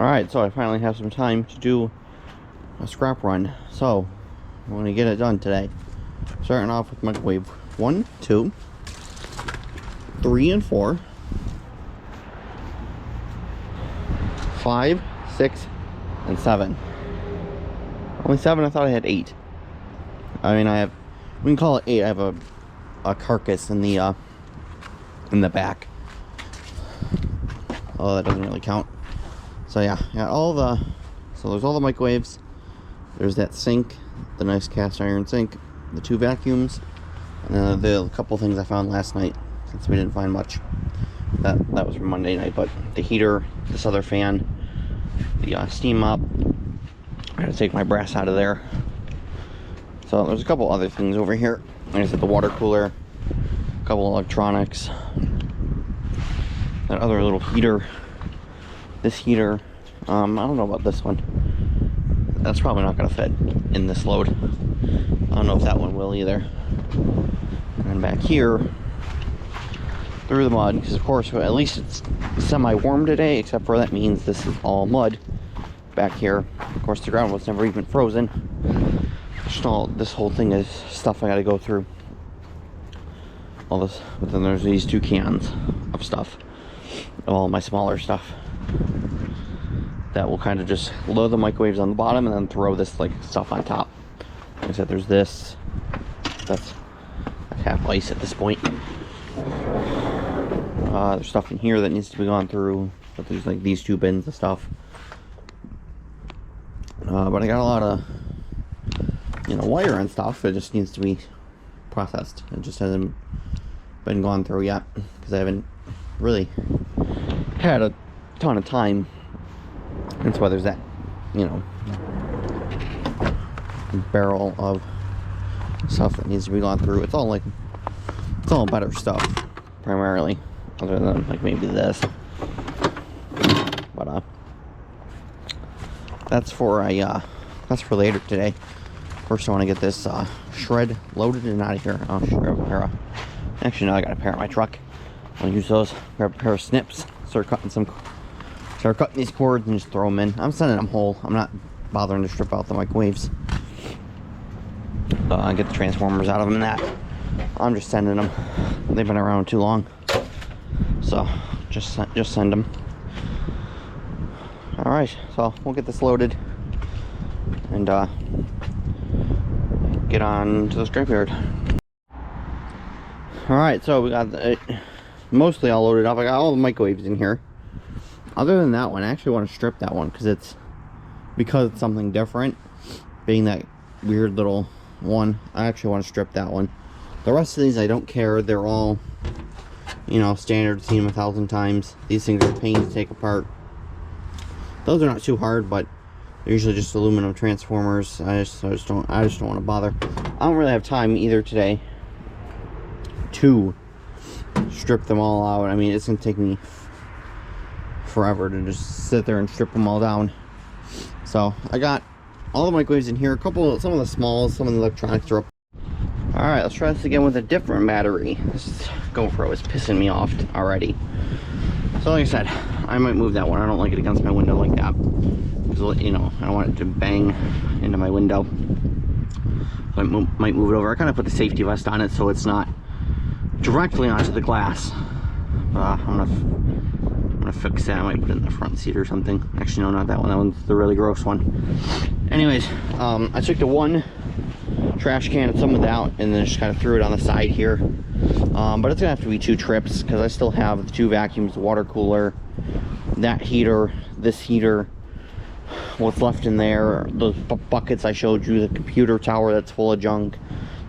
Alright, so I finally have some time to do a scrap run. So, I'm going to get it done today. Starting off with microwave 1, 2, 3, and 4, 5, 6, and 7. Only 7, I thought I had 8. I mean, we can call it 8. I have a carcass in the back. Oh, that doesn't really count. So yeah, so there's all the microwaves. There's that sink, the nice cast iron sink, the 2 vacuums, and the couple things I found last night, since we didn't find much. That was from Monday night, but the heater, this other fan, the steam mop. I had to take my brass out of there. So there's a couple other things over here. Like I said, the water cooler, a couple electronics, that other little heater. This heater, I don't know about this one. That's probably not going to fit in this load. I don't know if that one will either. And then back here, through the mud, because of course, at least it's semi-warm today, except for that means this is all mud back here. Of course, the ground was never even frozen. Just this whole thing is stuff I got to go through. All this, but then there's these 2 cans of stuff, of all my smaller stuff. That will kind of just load the microwaves on the bottom and then throw this like stuff on top. Like I said, there's this. That's half ice at this point. There's stuff in here that needs to be gone through, but there's like these 2 bins of stuff. But I got a lot of, wire and stuff. It just needs to be processed. It just hasn't been gone through yet because I haven't really had a ton of time. That's why there's that, barrel of stuff that needs to be gone through. It's all better stuff, primarily, other than like maybe this. But that's for later today. First, I want to get this shred loaded and out of here. I'll grab a pair of. Actually, no, I got a pair in my truck. I'll use those. Grab a pair of snips. Start cutting these cords and just throw them in. I'm sending them whole. I'm not bothering to strip out the microwaves. Get the transformers out of them and that. I'm just sending them. They've been around too long. So, just send them. Alright, so we'll get this loaded. And, get on to the scrapyard. Alright, so we got it mostly all loaded up. I got all the microwaves in here. Other than that one, I actually want to strip that one because it's something different. Being that weird little one, I actually want to strip that one. The rest of these, I don't care. They're all, standard, seen them 1,000 times. These things are a pain to take apart. Those are not too hard, but they're usually just aluminum transformers. I just don't want to bother. I don't really have time either today to strip them all out. I mean, it's gonna take me forever to just sit there and strip them all down. So I got all the microwaves in here. Some of the smalls, some of the electronics are up. All right, let's try this again with a different battery. This GoPro is pissing me off already. So like I said, I might move that one. I don't like it against my window like that because I don't want it to bang into my window. So I might move it over. I kind of put the safety vest on it so it's not directly onto the glass. I'm gonna fix that. I might put it in the front seat or something. Actually, no, not that one. That one's the really gross one. Anyways, I took the one trash can and some of that and then just kind of threw it on the side here. But it's gonna have to be 2 trips because I still have the 2 vacuums, the water cooler, that heater, this heater, what's left in there, those buckets I showed you, the computer tower that's full of junk,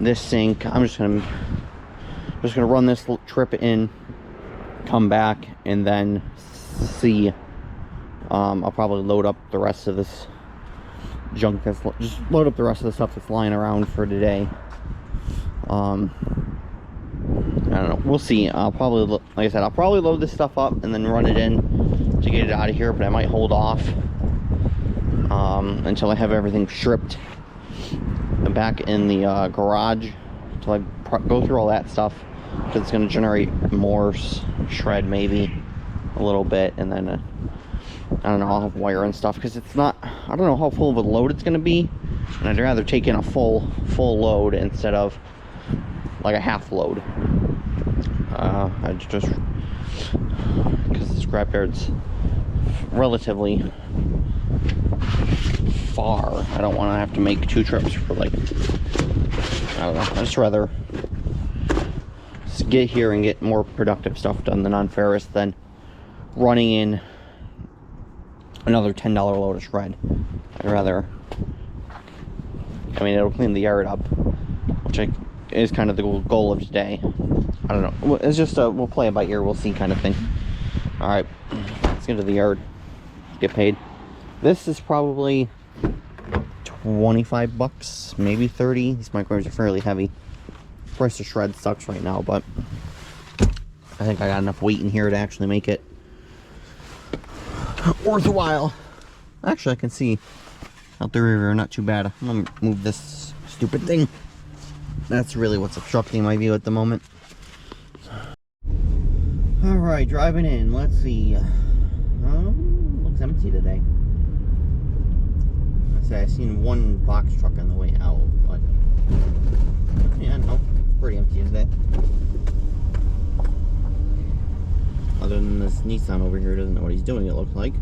this sink. I'm just gonna run this trip in, come back, and then see. I'll probably load up the rest of this junk just load up the rest of the stuff that's lying around for today. I don't know, we'll see. I'll probably, like I said, I'll probably load this stuff up and then run it in to get it out of here, but I might hold off until I have everything stripped and back in the garage until I go through all that stuff, because it's going to generate more shred, maybe a little bit, and then I don't know, I'll have wire and stuff, because it's not, I don't know how full of a load it's going to be, and I'd rather take in a full load instead of like a half load. I just, because the scrapyard's relatively far, I don't want to have to make 2 trips for like, I don't know, I'd just rather just get here and get more productive stuff done than on Ferris than running in another $10 load of shred. I'd rather, I mean, it'll clean the yard up, which is kind of the goal of today. I don't know, it's just a, we'll play it by ear, we'll see kind of thing. All right, let's get to the yard, get paid. This is probably 25 bucks, maybe 30. These microwaves are fairly heavy. Price of shred sucks right now, but I think I got enough weight in here to actually make it worthwhile. Actually, I can see out the river, not too bad. I'm gonna move this stupid thing. That's really what's obstructing my view at the moment. Alright, driving in. Let's see. Looks empty today. I seen one box truck on the way out, but yeah, no, it's pretty empty today. Other than this Nissan over here doesn't know what he's doing, it looks like.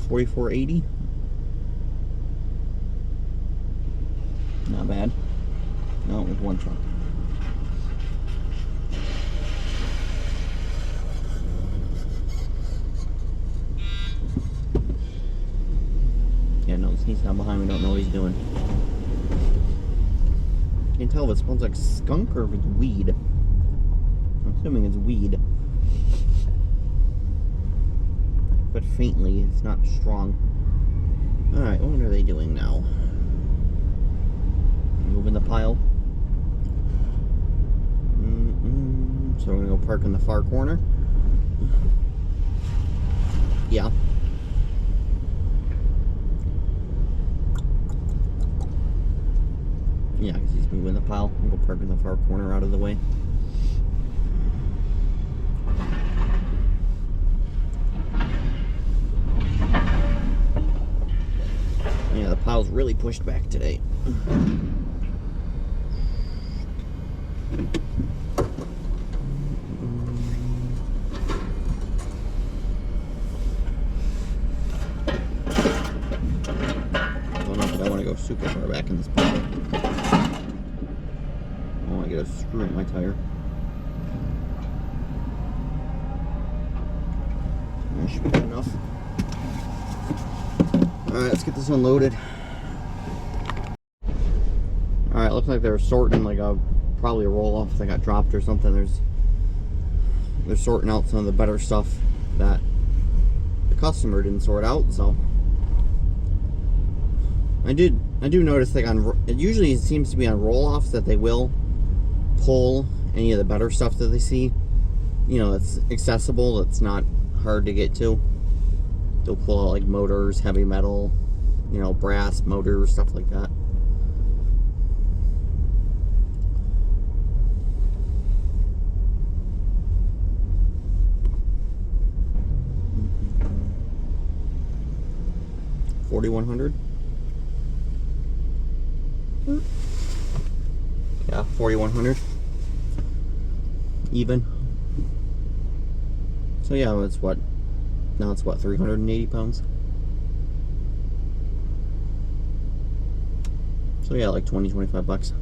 $44.80. Not bad. No, with one truck. Yeah, no, this Nissan behind me don't know what he's doing. Can't tell if it smells like skunk or if it's weed. I'm assuming it's weed. But faintly, it's not strong. Alright, what are they doing now? Moving the pile. So we're gonna go park in the far corner. Yeah. Yeah, because he's moving the pile. We'll go park in the far corner out of the way. Yeah, the pile's really pushed back today. Super far back in this pile. Oh, I got a screw in my tire. That should be good enough. Alright, let's get this unloaded. Alright, looks like they're sorting like probably a roll-off that got dropped or something. They're sorting out some of the better stuff that the customer didn't sort out, so I do notice, like, it usually seems to be on roll-offs that they will pull any of the better stuff that they see, you know, that's accessible, that's not hard to get to. They'll pull out like motors, heavy metal, you know, brass motors, stuff like that. $4,100. Yeah, 4,100 even. So yeah, it's what? Now it's what, 380 pounds? So yeah, like 20-25 bucks.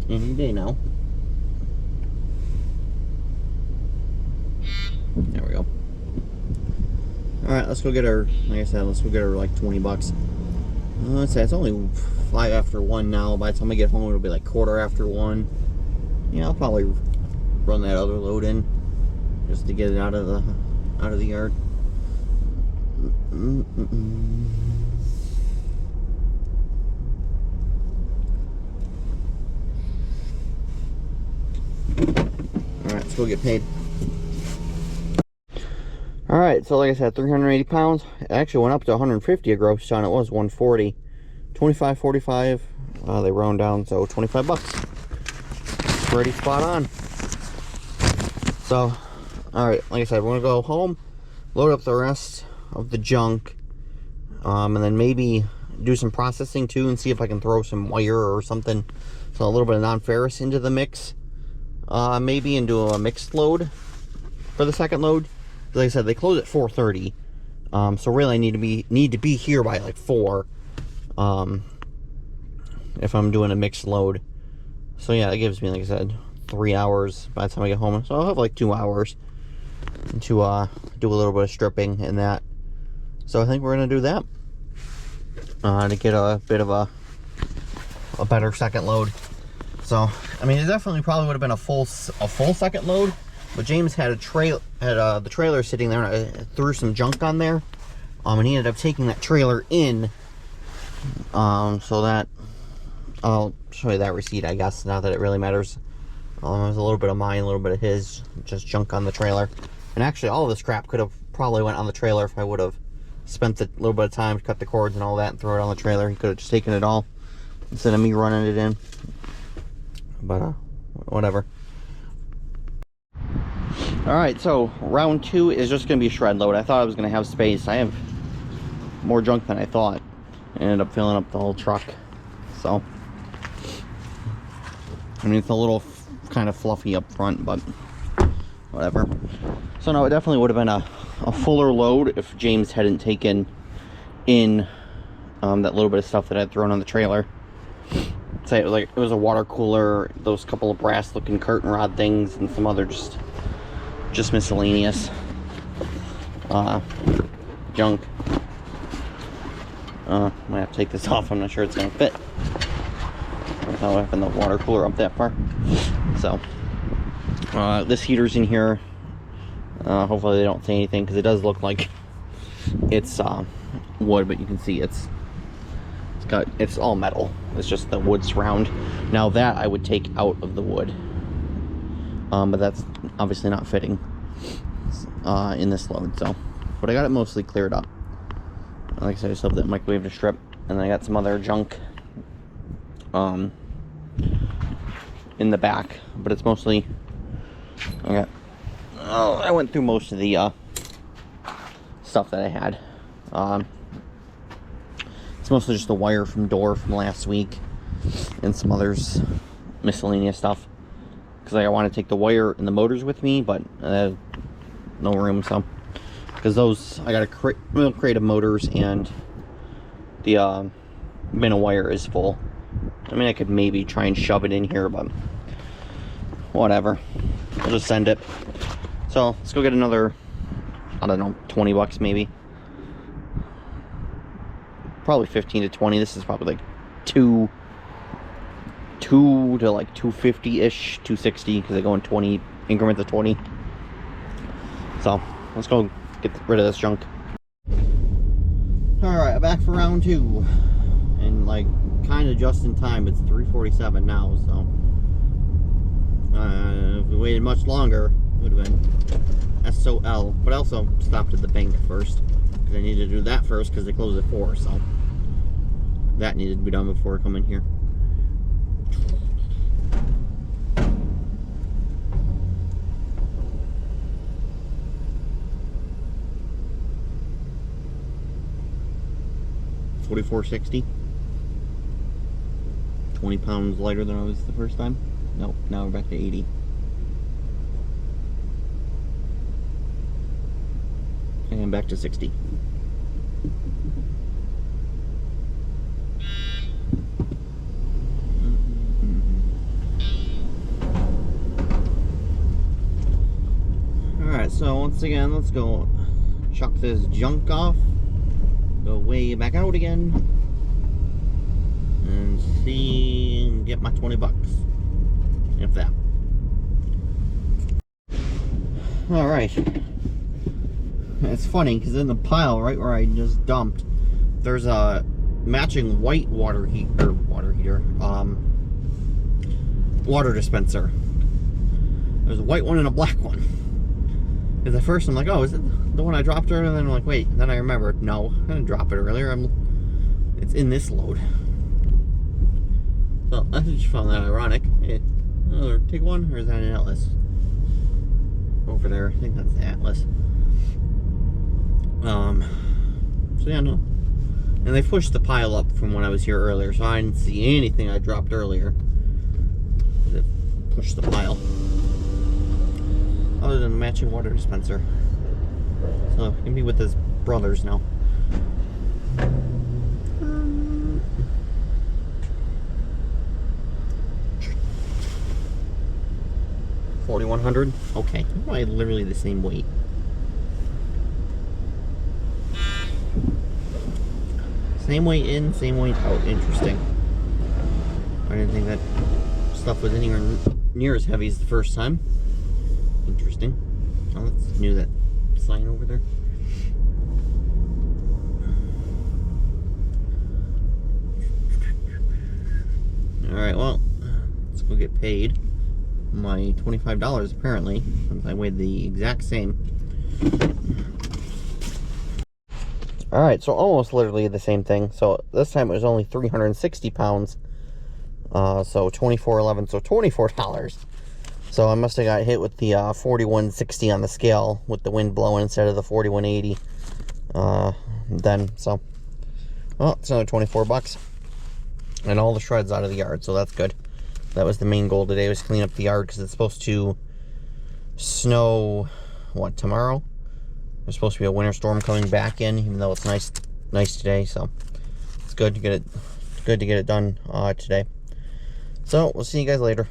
Any day now. There we go. Alright, let's go get her, like I said, let's go get her like 20 bucks. Let's say it's only 5 after 1 now. By the time I get home, it'll be like 1/4 after 1. Yeah, I'll probably run that other load in just to get it out of the yard. let's go get paid. Alright, so like I said, 380 pounds. It actually went up to 150 a gross ton. It was 140. 25, 45. They round down, so 25 bucks. Pretty spot on. So, alright, like I said, we're gonna go home, load up the rest of the junk, and then maybe do some processing too and see if I can throw some wire or something, so a little bit of non-ferrous into the mix, maybe, and do a mixed load for the second load. Like I said, they close at 4:30, so really I need to be here by like 4, if I'm doing a mixed load. So yeah, that gives me, like I said, 3 hours by the time I get home. So I'll have like 2 hours to do a little bit of stripping and that. So I think we're gonna do that to get a bit of a better second load. So I mean, it definitely probably would have been a full second load, but James had the trailer sitting there, and I threw some junk on there, and he ended up taking that trailer in, so that I'll show you that receipt, I guess, not that it really matters. It was a little bit of mine, a little bit of his, just junk on the trailer. And actually, all of this crap could have probably went on the trailer if I would have spent a little bit of time to cut the cords and all that and throw it on the trailer. He could have just taken it all instead of me running it in. But, whatever. Alright, so round 2 is just going to be a shred load. I thought I was going to have space. I have more junk than I thought. I ended up filling up the whole truck. So, I mean, it's a little kind of fluffy up front, but whatever. So no, it definitely would have been a fuller load if James hadn't taken in that little bit of stuff that I'd thrown on the trailer. Say it was a water cooler, those couple of brass looking curtain rod things, and some other just miscellaneous junk. Might have to take this off. I'm not sure it's gonna fit. Without having the water cooler up that far. So this heater's in here. Hopefully they don't say anything, because it does look like it's wood, but you can see it's all metal. It's just the wood surround. Now that I would take out of the wood, but that's obviously not fitting in this load. So, but I got it mostly cleared up. Like I said, I just have that microwave to strip, and then I got some other junk in the back, but it's mostly I went through most of the stuff that I had. It's mostly just the wire from door from last week and some others miscellaneous stuff, because I want to take the wire and the motors with me, but no room. So because those, I got a crate of motors, and the bin of wire is full. I mean, I could maybe try and shove it in here, but whatever. I'll just send it. So let's go get another, I don't know, 20 bucks maybe. Probably 15 to 20. This is probably like 2 to like 250-ish, 260, because they go in 20 increments of 20. So let's go get rid of this junk. Alright, back for round 2. And like kind of just in time. It's 3:47 now, so if we waited much longer, it would have been SOL. But I also stopped at the bank first, because I needed to do that first, because they close at 4, so that needed to be done before coming here. $44.60. 20 pounds lighter than I was the first time. Nope, now we're back to 80. And back to 60. Alright, so once again, let's go chuck this junk off. Go way back out again. And see, and get my 20 bucks. If that. Alright. It's funny, because in the pile right where I just dumped, there's a matching white water dispenser. There's There's a white one and a black one. Because at first I'm like, oh, is it the one I dropped earlier? And then I'm like, wait. Then I remembered, no, I didn't drop it earlier. It's in this load. So I just found that ironic. Another TIG one, or is that an Atlas? Over there, I think that's the Atlas. So yeah, no. And they pushed the pile up from when I was here earlier, so I didn't see anything I dropped earlier. They pushed the pile. Other than the matching water dispenser. So he can be with his brothers now. $4,100? Okay. Probably literally the same weight. Same weight in, same weight out. Interesting. I didn't think that stuff was anywhere near as heavy as the first time. Interesting. Oh, that's new, that sign over there. Alright, well, let's go get paid. My $25 apparently, since I weighed the exact same. Alright, so almost literally the same thing. So this time it was only 360 pounds. So 24.11, so $24. So I must have got hit with the 4160 on the scale with the wind blowing instead of the 4180. Then, so, well, it's another 24 bucks. And all the shreds out of the yard, so that's good. That was the main goal today, was clean up the yard, because it's supposed to snow, what, tomorrow? There's supposed to be a winter storm coming back in, even though it's nice today, so it's good to get it done today. So we'll see you guys later.